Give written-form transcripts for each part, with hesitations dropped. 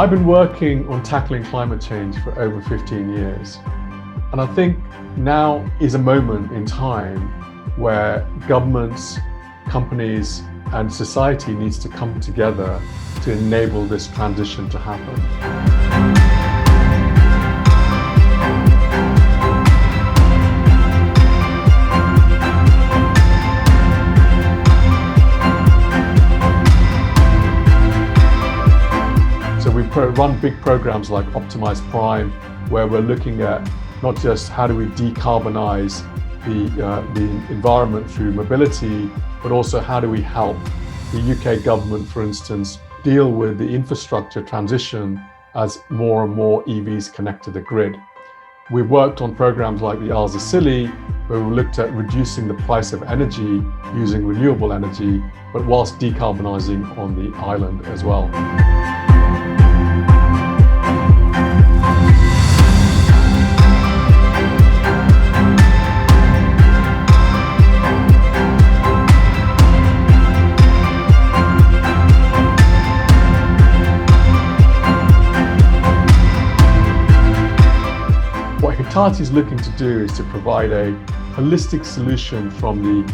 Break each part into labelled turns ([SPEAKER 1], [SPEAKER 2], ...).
[SPEAKER 1] I've been working on tackling climate change for over 15 years. And I think now is a moment in time where governments, companies, and society needs to come together to enable this transition to happen. So we run big programs like Optimize Prime, where we're looking at not just how do we decarbonize the environment through mobility, but also how do we help the UK government, for instance, deal with the infrastructure transition as more and more EVs connect to the grid. We've worked on programs like the Isles of Scilly, where we looked at reducing the price of energy using renewable energy, but whilst decarbonizing on the island as well. What Hitachi is looking to do is to provide a holistic solution from the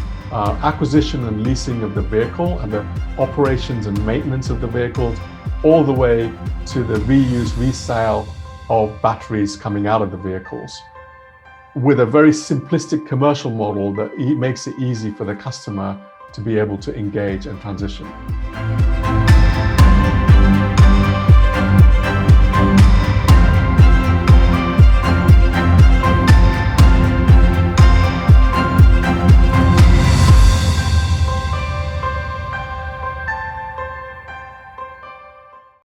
[SPEAKER 1] acquisition and leasing of the vehicle and the operations and maintenance of the vehicles, all the way to the reuse, resale of batteries coming out of the vehicles, with a very simplistic commercial model that makes it easy for the customer to be able to engage and transition.